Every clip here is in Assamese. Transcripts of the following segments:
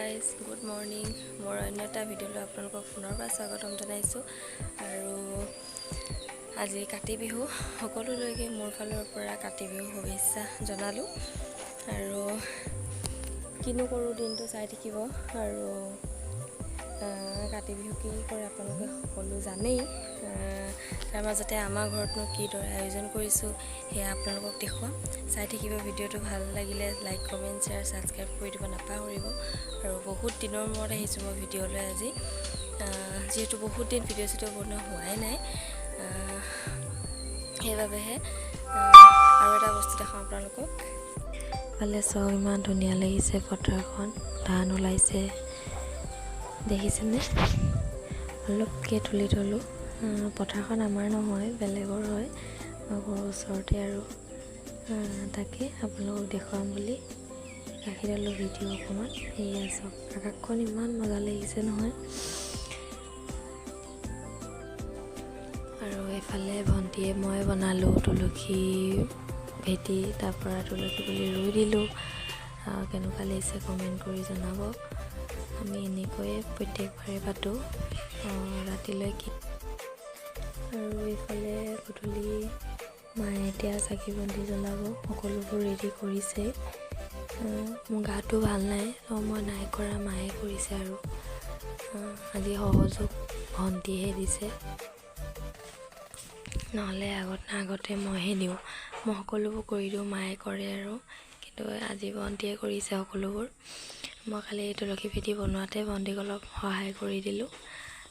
গাইজ গুড মৰ্ণিং মোৰ অন্য এটা ভিডিঅ'লৈ আপোনালোকক পুনৰ পৰা স্বাগতম জনাইছোঁ আৰু আজি কাতি বিহু সকলোলৈকে মোৰ ফালৰ পৰা কাতি বিহু শুভেচ্ছা জনালোঁ আৰু কিনো কৰোঁ দিনটো চাই থাকিব আৰু কাতি বিহু কি কৰে আপোনালোকে সকলো জানেই তাৰ মাজতে আমাৰ ঘৰতনো কিদৰে আয়োজন কৰিছোঁ সেয়া আপোনালোকক দেখুৱাম চাই থাকিব ভিডিঅ'টো ভাল লাগিলে লাইক কমেণ্ট শ্বেয়াৰ ছাবস্ক্ৰাইব কৰি দিব নাপাহৰিব আৰু বহুত দিনৰ মূৰত আহিছোঁ মই ভিডিঅ'লৈ আজি যিহেতু বহুত দিন ভিডিঅ' বনোৱা হোৱাই নাই সেইবাবেহে আৰু এটা বস্তু দেখাওঁ আপোনালোকক ভালে চাওক ইমান ধুনীয়া লাগিছে পথাৰখন ধান ওলাইছে দেখিছেনে অলপকৈ তুলি থলোঁ পথাৰখন আমাৰ নহয় বেলেগৰ হয় ঘৰৰ ওচৰতে আৰু তাকে আপোনালোকক দেখুৱাম বুলি ৰাখি দিলোঁ ভিডিঅ' অকণমান সেয়া চাওক আকাশখন ইমান মজা লাগিছে নহয় আৰু এইফালে ভণ্টিয়ে মই বনালোঁ তুলসী ভেটি তাৰপৰা তুলসী পুলি ৰুই দিলোঁ কেনেকুৱা লাগিছে কমেণ্ট কৰি জনাব আমি এনেকৈয়ে প্ৰত্যেকবাৰে পাতোঁ ৰাতিলৈকে আৰু এইফালে গধূলি মায়ে এতিয়া চাকি বন্তি জ্বলাব সকলোবোৰ ৰেডি কৰিছে মোৰ গাটো ভাল নাই মই নাই কৰা মায়ে কৰিছে আৰু আজি সহযোগ ভণ্টিহে দিছে নহ'লে আগতে মইহে দিওঁ মই সকলোবোৰ কৰি দিওঁ মায়ে কৰে আৰু কিন্তু আজি ভণ্টিয়ে কৰিছে সকলোবোৰ মই খালি তুলসী ভেটি বনোৱাতে ভণ্টিক অলপ সহায় কৰি দিলোঁ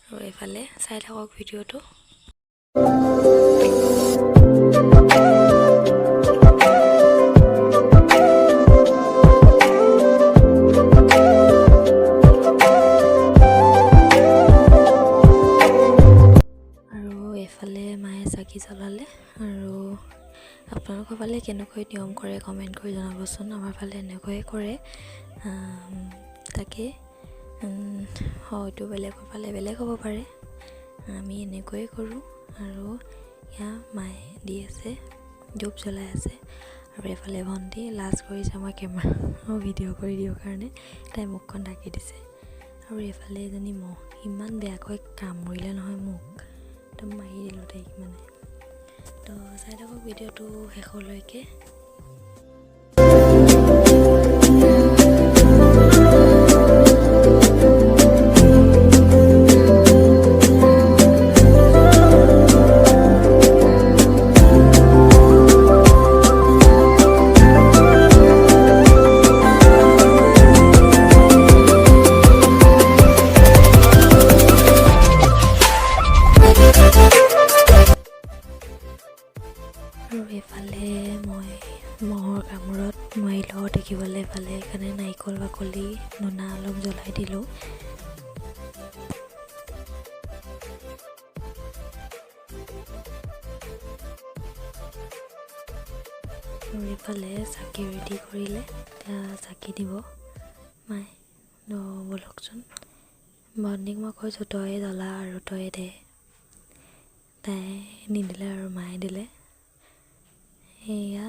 আৰু এইফালে চাই থাকক ভিডিঅ'টো আৰু এইফালে মায়ে চাকি জ্বলালে আৰু আপোনালোকৰ ফালে কেনেকৈ নিয়ম কৰে কমেণ্ট কৰি জনাবচোন আমাৰ ফালে এনেকৈয়ে কৰে তাকে হয়তো বেলেগৰ ফালে বেলেগ হ'ব পাৰে আমি এনেকৈয়ে কৰোঁ আৰু ইয়াত মায়ে দি আছে ধূপ জ্বলাই আছে আৰু এইফালে ভণ্টি লাজ কৰিছে মই কেমেৰা ভিডিঅ' কৰি দিওঁ কাৰণে তাই মুখখন ঢাকি দিছে আৰু এইফালে এজনী মহ ইমান বেয়াকৈ কামুৰিলে নহয় মোক একদম মাৰি দিলোঁ তাইক মানে তো চাই থাকক ভিডিঅ'টো শেষলৈকে আৰু এইফালে মই মহৰ কামোৰত নোৱাৰি লগত দেখিবলৈ পালে সেইকাৰণে নাৰিকল বাকলি নোনা অলপ জ্বলাই দিলোঁ আৰু এইফালে চাকি ৰেডি কৰিলে এতিয়া চাকি দিব মায়ে বলকচোন ভণ্টিক মই কৈছোঁ তয়ে জ্বলা আৰু তয়ে দে তাই নিদিলে আৰু মায়ে দিলে সেয়া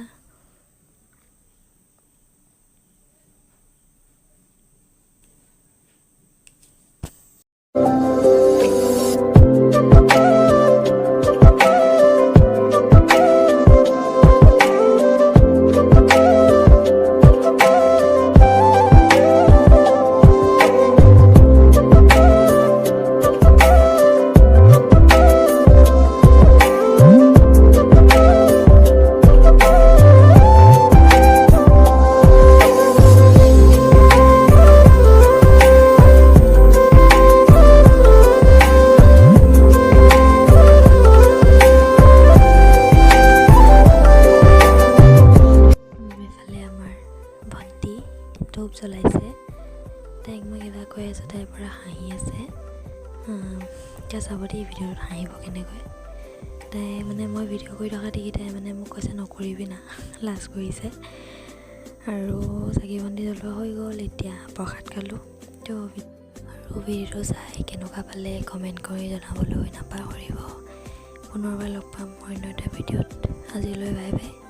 ধূপ জ্বলাইছে তাইক মই কিবা কৈ আছোঁ তাইৰ পৰা হাঁহি আছে এতিয়া চাব দেই ভিডিঅ'ত হাঁহিব কেনেকৈ তাই মানে মই ভিডিঅ' কৰি থকা দেখি তাই মানে মোক কৈছে নকৰিবি না লাজ কৰিছে আৰু চাকি বন্তি জ্বলোৱা হৈ গ'ল এতিয়া প্ৰসাদ খালোঁ তো আৰু ভিডিঅ'টো চাই কেনেকুৱা পালে কমেণ্ট কৰি জনাবলৈ নাপাহৰিব পুনৰবাৰ লগ পাম অন্য এটা ভিডিঅ'ত আজিলৈ বাই বাই